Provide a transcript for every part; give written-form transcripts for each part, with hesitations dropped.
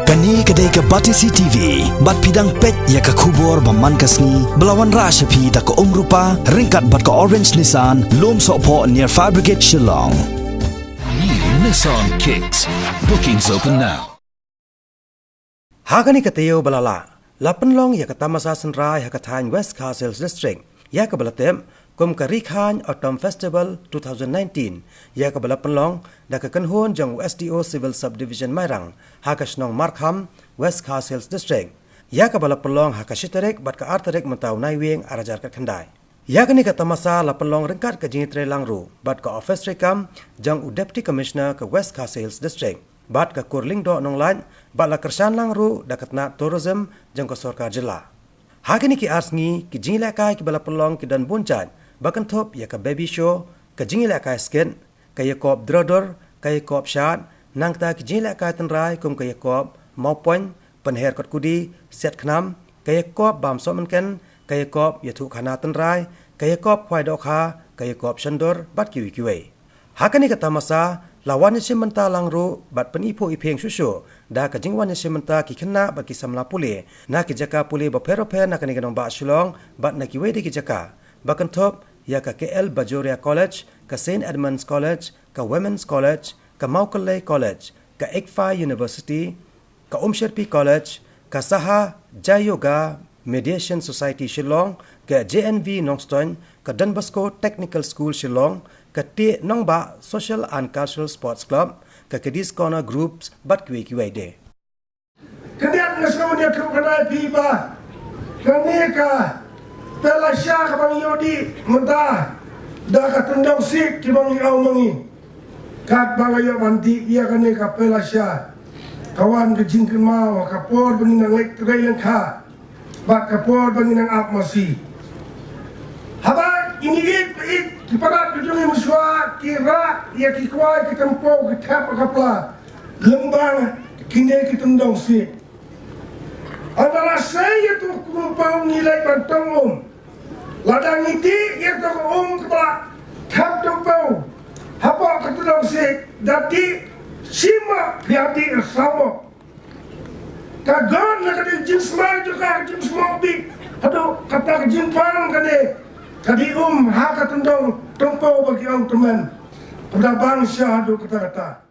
Kani kedai ke Batisi TV, bat pidang pet ya ke kubur baman kasni, belawan rashapi da ke rupa, ringkat bat ke orange Nissan, lom sokpo near Fire Brigade Shillong. New Nissan Kicks. Bookings open now. Hagani katayo balala, lapenlong ya ke Tamasa Synrai ya ke Khaiñ West Castles District, ya ke balatem, kum ke Khaiñ Autumn Festival 2019, ya ke balapenlong, da ke kenhun jang SDO Civil Subdivision Mairang, ha ke Snong Markham West Castles District, ya ke balapenlong ha ke Shiterek bat ke Arterek mentau naiwing arajar ke Kendai. Ya ke ni ke Tamasa lapenlong ringkat ke Jingitre Langru, bat ke Office Rekam jang Deputy Commissioner ke West Castles District, bat ke Kurling do nong lain, bat la kersan Langru da ke Tnak Tourism jang ke Sorkar Jela. Ha ke ni ki arsngi ki jingilakai ki balapenlong ki dan buncat, bahkan top ya ke baby show, ke jingilakai skin, ke yakop drodor, ke yakop syat, nang ta ke jingilakai tenrai kum ke yakop maupun penher kot kudi, set knam, ke yakop bam somenken, ke yakop yatu khana tenrai, ke yakop khwai dokha, ke yakop shandor bat kiwi kiwi. Hakani ke Tamasa, lawan simenta langru bat penipu ipeng susu, da ke jingwan simenta ki kena bat ki samla puli, na ki jaka puli baperope na kani ganong ba Shillong, bat na kiwi di ki jaka. Bahkan top, ya ke KL Bajoria College, ke St. Edmunds College, ke Women's College, ke Maukalei College, ke Ekfa University, ke Sherpi College, ke Saha Jayoga Mediation Society Shillong, ke JNV Nongston, ke Don Bosco Technical School Shillong, ke T Nongba Social and Cultural Sports Club, ke Kiddies Corner Groups, bat kiwi-kiwi de. Keniat ngasau dia kerukanai piba, kenika pela syah bang yodi mentah dah katendang sik ki bang au mangi kat bang ayo banti ia kene ka pela syah kawan ke jingken mau kapor bang nang lek trailen kha bat kapor bang nang ap masi haba ini it ki parat dujungi muswa ki rak ia ki kwai ki tempo ki tap kapla lembang kini ki tendang sik adalah saya tu kumpau nilai bantong ladang iti ia tu kepala tap tempau apa ketudang sik dati simak hati sama kagon nak ada jin semai juga jin semua bi aduh kata jin pang kade kadi ha ketudang tempau bagi orang teman pada bangsa aduh kata-kata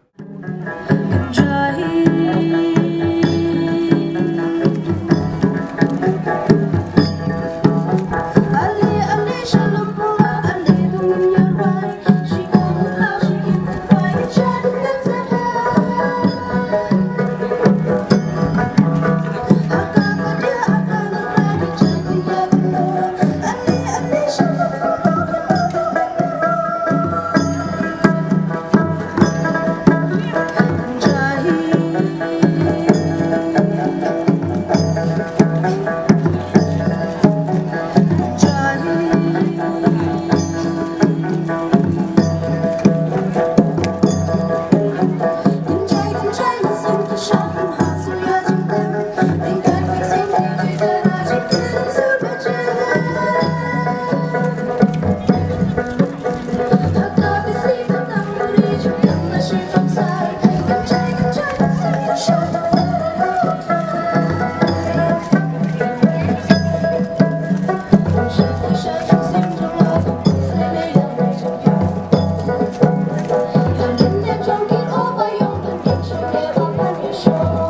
Show.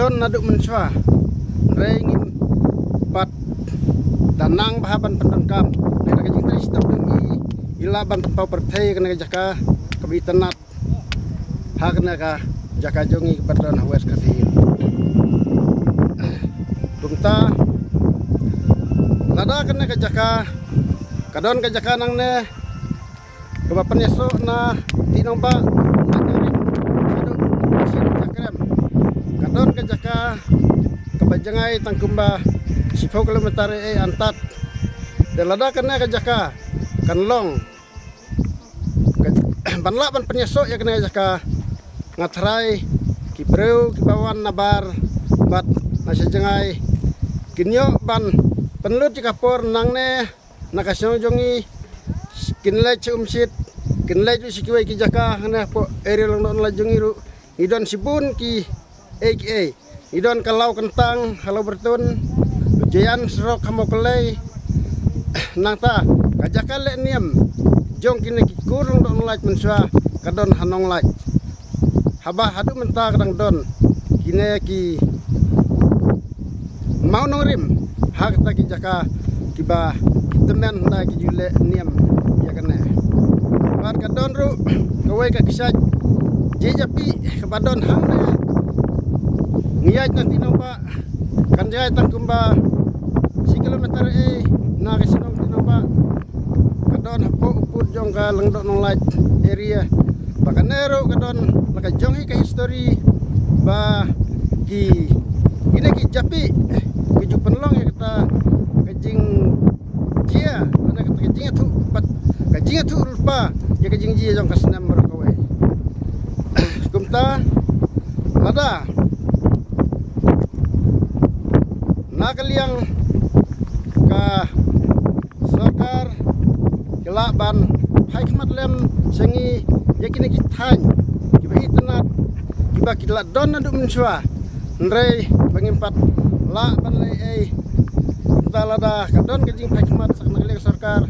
don naduk mensua rengin pat danang bahaban pendengkam nek kajing tris tabungi ilaban tempau pertai kena jaka kebitanat hakna ka jaka jongi kepadon hawes kasih Tumta lada kena ke jaka kadon ke jaka nang ne kebapan esok na tinong ba sakrem kadon ke jaka kebajangai tangkumba 10 kilometer antat dan lada kena ke jaka kanlong banla ban penyesok ya kena jaka ngatrai kibreu kibawan nabar bat nasi jengai kinyo ban penlut cikapor nang ne nakasyong jongi kinlai ciumsit kinlai tu sikiwai ki jaka hana po eri lang don lajongi ru idon sibun ki aka idon kalau kentang halau bertun ujian serok hamokelai nang ta kajaka le niam jong kini ki kurung don laj mensua kadon hanong laj haba hadu menta kadang don kine ki mau nong rim hak ta ki jaka kiba temen na ki jule niam ya kene bar kadon ru kawai ka kisaj jejapi kabadon hang ne ngiyaj na tinomba kanjay tangkumba 10 kilometer na kasinong tinomba kadon hapo upud jong ka langdok nong laj area bakanero kadon laka jongi ka history ba ki ine ki japi ki penlong ya kata kajing jia ana kata kajing tu rupa ya kajing jia jong kasnam berkawe kumta lada nakaliang ka sarkar kelaban haikmat lem sengi yakini ki Khaiñ kiba itnat kiba kila don aduk mensua nrei pengimpat la ban le talada kadon kajing haikmat saknakali sarkar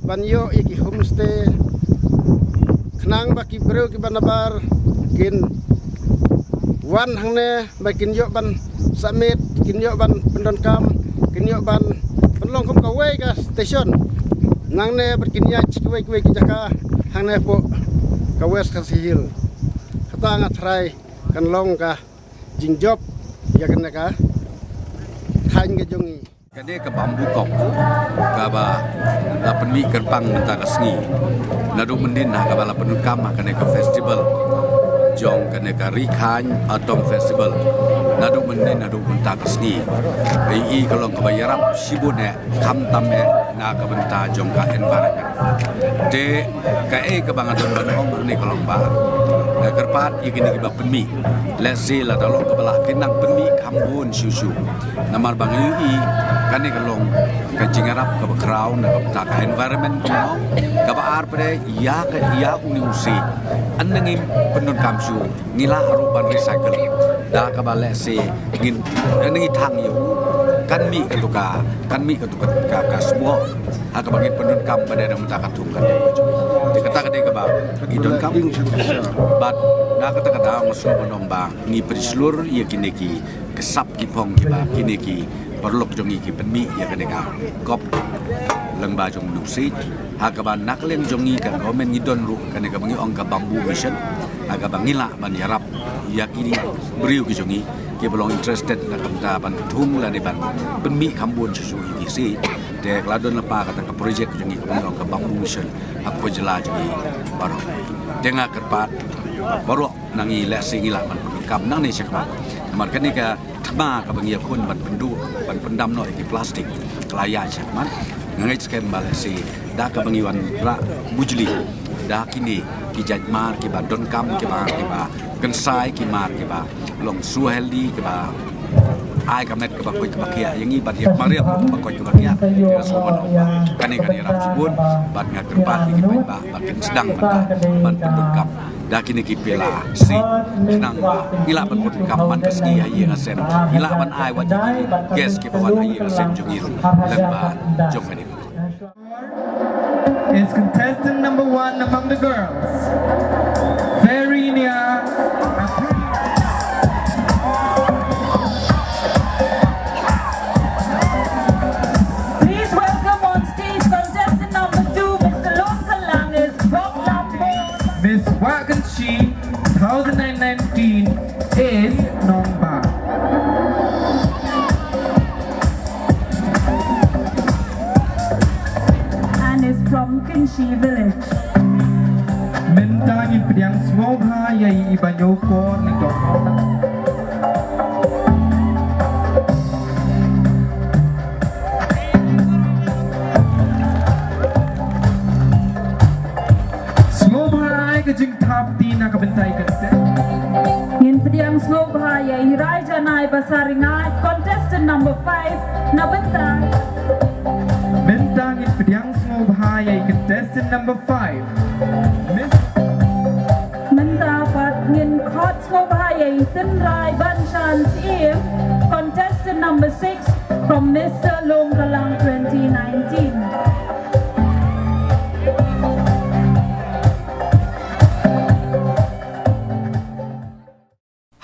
ban yo iki homestay kenang baki breu ki banabar kin wan hangne bakin yo ban summit kin yo ban pendon kam kin yo ban penlong kum kawe ka station nangne berkinya cikwe kwe ki jaka hangne po kawes kasihil kata ngatrai kan long ka jingjob ya kena ka Khaiñ ke jongi kade ke bambu kok kaba la penmi kerpang menta kasngi nadu mendin na kaba la penukam kane ke festival jong kane ka Khaiñ atom festival nadu mendin nadu menta kasngi ai kalau kaba yarap sibune kam tame na ka benta jong ka environment de ka ke bangadon banong ni kalau ba kerpat ikini kiba penmi let's say la dalok kaba kinang penmi kambun susu namar bangi kani kalong kajing arab ka crown na ka ka environment ko ka ba ar pare ya uni usi annangim penun kamsu ngila aruban recycle da ka ba lese ngin nangi thang yu kan mi ka tuka ka semua ha ka bagi penun kam pada na mutakan tungkan de kata ka ba idon kam but na kata ka da ngaso bonong ba ni prislur ya kineki kesap kipong ba kineki perlok jongi ki penmi ya kaneka kop lengba jong nusi hakaban nakleng jongi kan komen ngidon ru kaneka bangi ong ka bambu mission aga bangila ban yarap yakini beriu ki jongi ke belong interested na kamta ban thung la ne ban penmi kambun susu iki si de kladon lepa kata ka project jongi ka ong ka bambu mission aku jela jongi baro denga kerpat baro nangi lesi ngila ban kam nang ni sekma mar kaneka ma ka bangia kun ban pendu ban pendam no iki plastik kelaya sakman ngai skem balesi da ka bangiwan ra bujli da kini ki jajmar ki ba don kam ki ba kensai ki mar ki ba long su healthy ki ba ai kamet ke bakoi ke bakia yang i bat yak mariam bakoi ke bakia ya soman kani rap subun bat ngakerpat iki ba bakin sedang ban pendukam da kini ki pela si nang ba ila ban pendukam man keski ayi ngasen ila ban ai wajib ges ki bawan ayi ngasen jungir lemba jong kani is contestant number 1 among the girls, Verinia. 15 is Nongba. And is from Khaiñ village. Mentangin pediang Smobha yai ibanyokor ni dokor. Smobha ke jing thap ti nak bentai kete. Ngin pediang Smobha yai Raja Nai Basaringai contestant number 5 na bentai. Mentangin pediang Smobha yai contestant number 5. Miss Mendapat ngin khot Smobha yai Synrai Banshan Siem contestant number 6 from Mr. Longkalang 2019.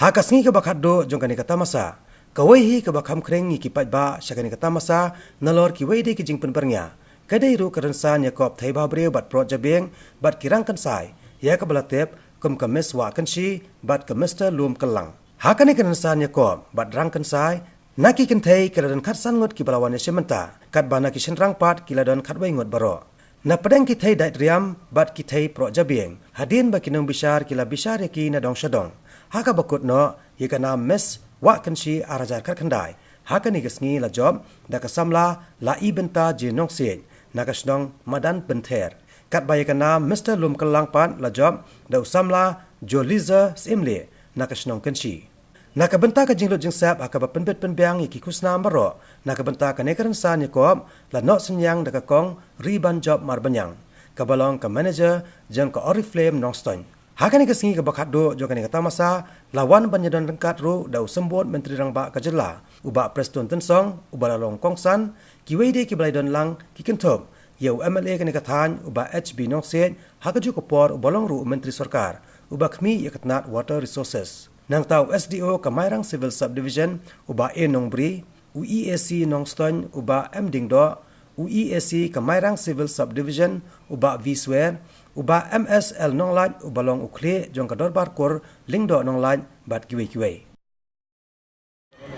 Hakasngi ke bakat do jongkani kata masa. Kawai hi ke bakham kreng ki pat ba syakani kata masa nalor ki wei de ki jing penpernya. Kadai ru kerensan Yakob thai ba bre bat pro jabeng bat kirang kan sai. Ya ke balatep kum ke mes wa kan shi bat ke Mr. Lum kelang. Hakani kerensan Yakob bat rang kan sai. Naki kan thai keran khat san ngot ki balawan sementa. Kat bana ki senrang pat ki ladon khat wei ngot baro. Na pedang ki thai dait riam bat ki thai pro jabeng. Hadin ba kinong bishar ki la bishar ya ki na dong shadong. Haka bakut no yika na mes wa kanshi arajar kar khandai haka ni gasngi la job da ka samla la ibenta je nong se na ka snong madan penther kat ba yika na Mr. Lum kelang pan la job da samla joliza simle na ka snong kanshi na ka benta ka jinglot jingsap haka ba penbet penbyang yiki kusna maro na ka benta ka nekaran san yakob la no senyang da ka kong riban job marbanyang ka balong ka manager jang ka oriflame nong ston Hakani kesingi ke bakat do jokani kata masa lawan banyadon rengkat ru dau sembot menteri rangba kajela uba preston tensong uba lalong kongsan kiwede ki blaidon lang ki kentop yau MLA kani kathan uba HB nongset hakaju kopor ubalong ru menteri sarkar uba khmi yakatnat water resources nang tau SDO kamairang civil subdivision uba E nongbri UEAC nongston uba M dingdo UEAC kamairang civil subdivision uba Viswer uba MSL nonglan ubalong ukle jong kador barkor lingdo nonglan bat kiwe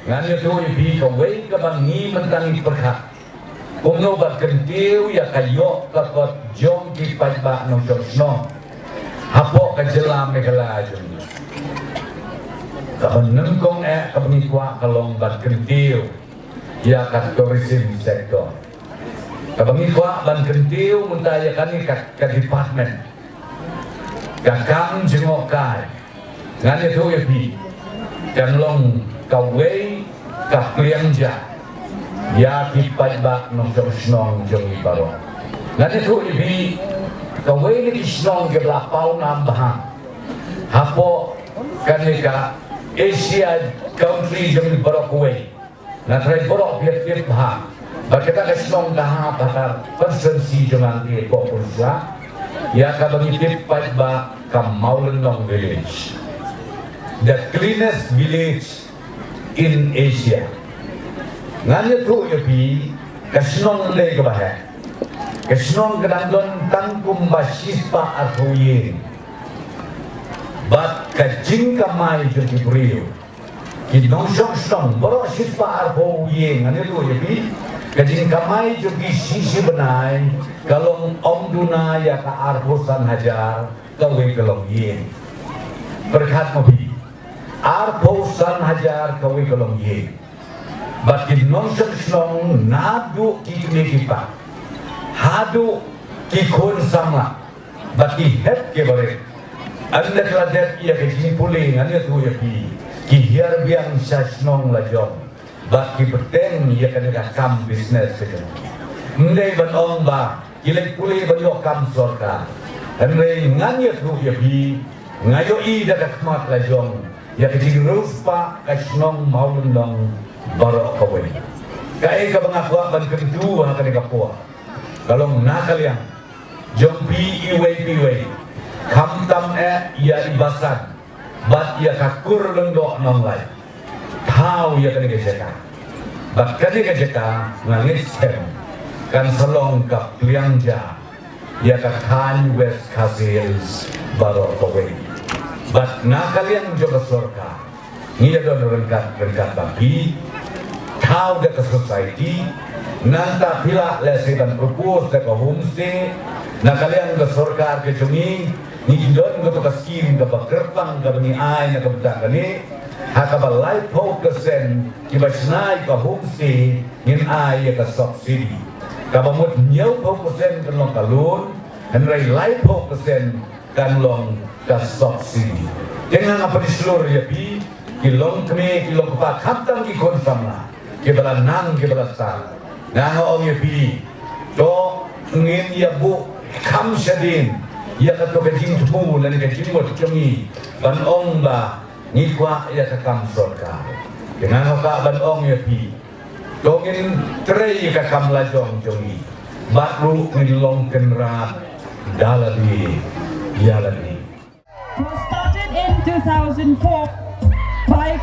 ngan yo tu bi ko wei ka bangi mentang perkha kong no bat kentiu ya kayo ka kot jong ki pai ba no no hapo ka jela megala jong ka nang kong ka bangi kwa kalong bat kentiu ya ka tourism sector Kabang ikwa ban kentiu muntaya kani ka department kakam jengok kai ngan itu ya bi dan long kawei ka klianja ya kipat ba nong snong jong ibaro ngan itu bi kawei ni snong ke lapau nambah hapo kanika Asia country jong ibaro kawei na trai borok biar bah Bagaimana kesenong dah bakar persensi dengan dia popular ya kabang itip ba Kamaulenong village the cleanest village in Asia nganya tu yapi kesenong le kabah kesenong kedandon tangkum basispa arhuye bat kajing kamai jadi brio kinong song borok sispa arhuye nganya tu yapi Kajing kamai juga sisi benai kalau om duna ya ka arhosan hajar kawe kalong yin berkat mobi arhosan hajar kawe kalong yin bakin non senong nadu kini kita hadu kikun sama baki het ke bare anda keladet ia kajing puling anda tu ya ki hiar biang sasnong lajong baki peteng ia kena kam bisnes itu. Mendai banong ba, kilek pulih banyak kam sorka. Mendai nganya tu ya bi, ngayo i dah kemat lajong. Ya kecil rupa kasnong maulong barok kawin. Kai ka bangakwa ban kedua kena kapua. Kalau nakal yang jompi iwei kam tam ia ibasan, bat ia kakur lendok nonglai. Tahu ya kena kerja, bahkan dia kerja ngangis kan selong kap klianja ya Khaiñ West Castles baru kawin. But na kalian juga sorka. Ni ada rengkat bagi. Tahu dah ke society. Nanta pila lesetan propose dah ke homestay. Na kalian ke sorka ke cumi. Ni don ke ke skim ke kerpang ke ni ai na ke betang ni. Hakaba life focusен kiba snai ke homestay ngin ai ke subsidi. Kaba mut nyau focusен ke long kalun. Henry life focusen kan long ka subsidi. Dengan apa di seluruh ya pi, kilong kami kilong kepak kapten ki confirm lah. Kibala nang kibala star. Nang ong ya pi, to ngin ya bu kam sedin. Ya kato kajing tumu dan kajing mot kami. Ban ong ba ngikwa ya kakam sorka. Dengan oka ban ong ya pi. To ngin trei ka kam lajong jongi. Bakru ngin long kenrat daladi ya lagi. Was started in 2004 by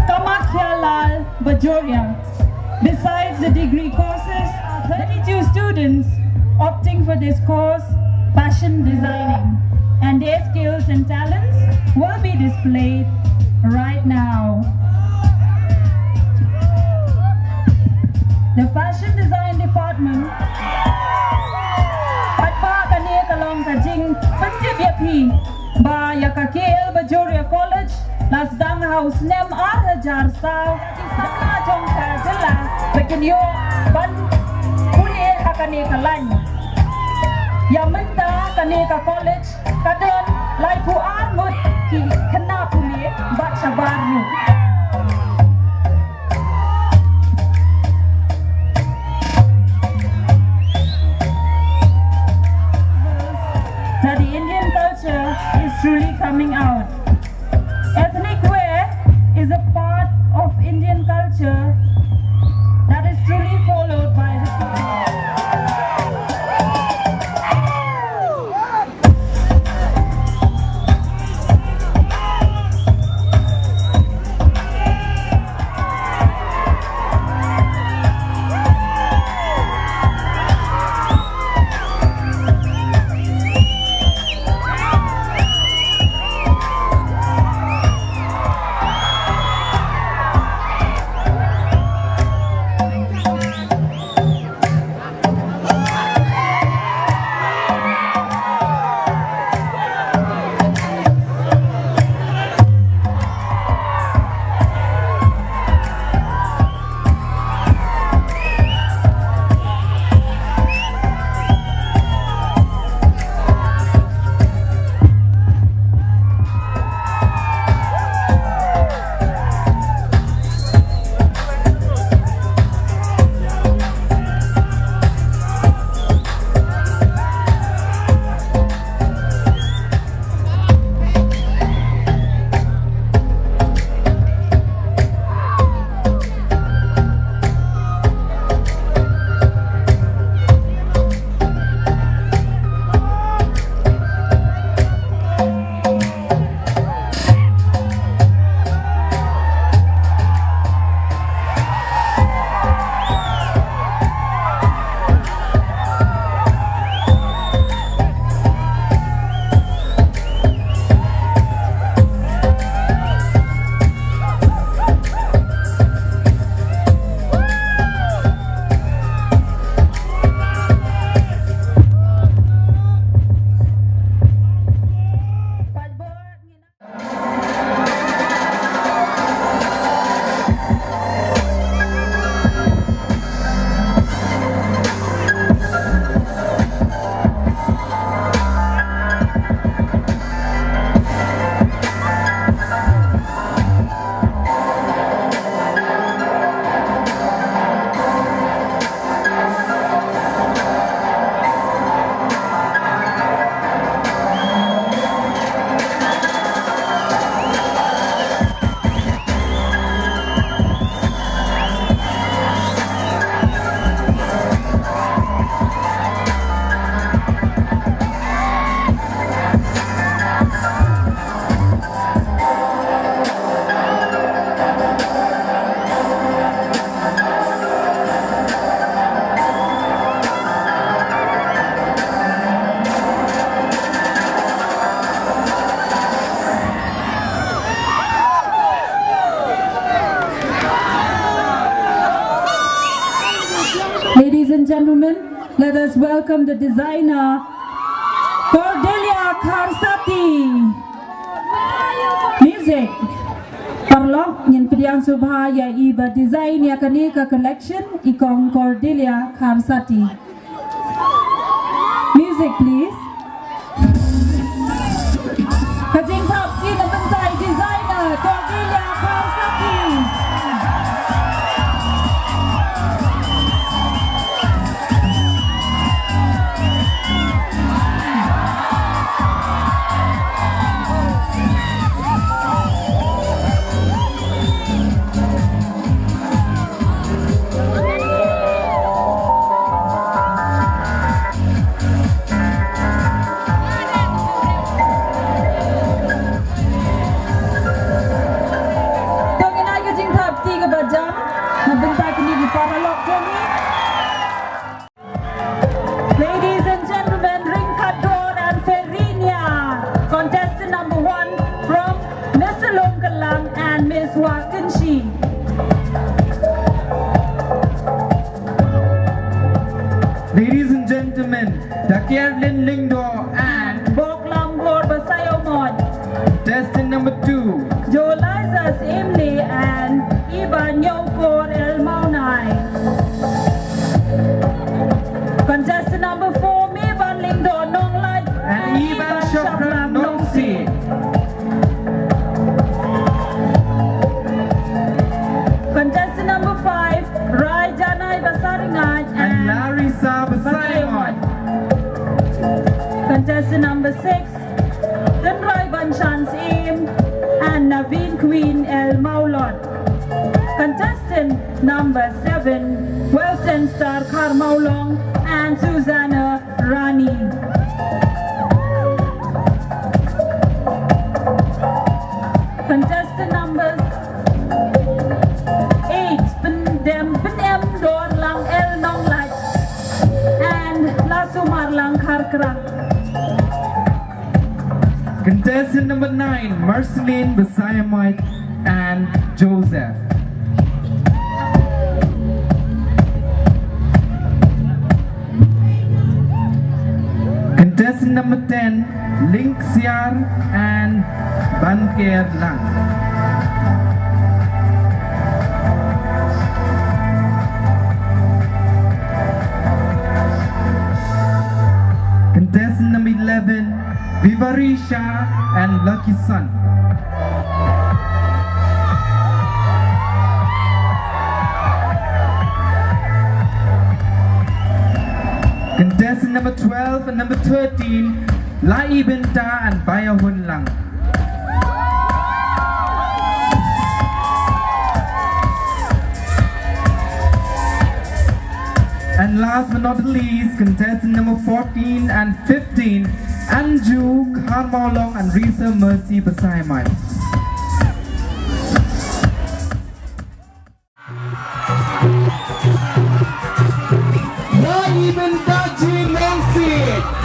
Kamakhyalal Bajoria. Besides the degree courses, 32 students opting for this course, fashion designing, and their skills and talents will be displayed right now. The fashion design department at Pakane Kalong Kajing Panjibyapi Ba Yakakel Bajoria College Lasdang House Nem Arhajar Sao Kisana Jongka Jela Bekenyo Ban Kulir Hakane Kalany Yamenta Kaneka College Kaden Laipu Armut Ki Kena Kulir Bat Shabaru that the Indian culture is truly coming out. Ethnic wear is a part of Indian culture that is truly followed by the people. gentlemen, let us welcome the designer Cordelia Karsati. Music. Parlok nyen pediang subha ya iba design ya kanika collection ikong Cordelia Karsati. Music please. Kajing top di bentai designer Cordelia Karsati. Ladies and gentlemen, Ringkador and Ferinia, contestant number 1 from Miss Longkalang and Miss Wakenshi. Ladies and gentlemen, Dakir Lin Lingdo and Boklam Lord Basayomon, contestant number 2, Jolizas Imli and Iban Yokor El Maunai. Contestant number 4, Miban Lingdo Nonglai and Iban Shokran Nongsi. Contestant number 5, Rai Janai Basaringan and Larissa Basayamon. Contestant number 6, Synrai Banshans Im and Naveen Queen El Maulot. Contestant number 7, Wilson Star Karmaulong and Susanna Rani. Contestant numbers 8, Pendem Dorlang El Nonglat and Lasumarlang Karkra. Contestant number 9, Marceline Basayamite and Joseph. Contestant number 10, Link Siar and Banker Lang. Contestant number 11, Vivarisha and Lucky Sun. Contestant number 12 and number 13, Lai Binta and Bayahun Lang. And last but not least, contestant number 14 and 15, Anju Karmaulong and Risa Mercy Basayamai. Lai Binta Ji Nancy.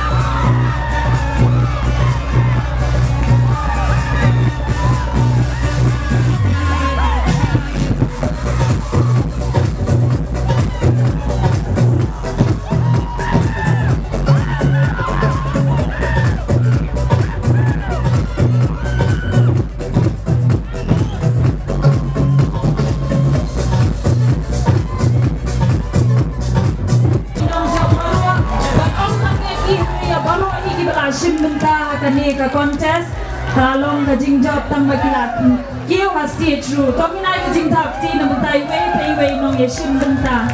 Ka contest talong ka jingjob tang makilat kiyo ha stage ru tominai ka jingtap ti na mutai wei nong yeshim benta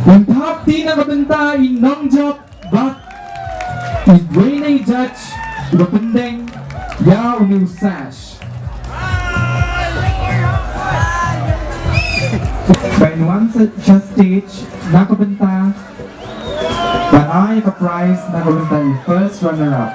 Untap ti na kabenta inong job bak i-way na i-judge Bapendeng Ya Unil Sash By once at just stage Nakabenta But I have a prize Nakabenta yung first runner-up.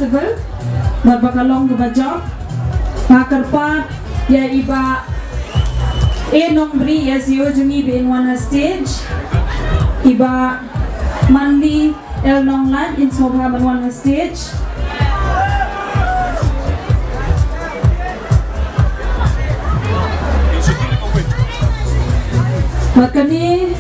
festival berbakalong kebajak pakarpat ya iba nombri ya siyo jungi bin wana stage iba mandi el nonglan in smobha man wana stage makani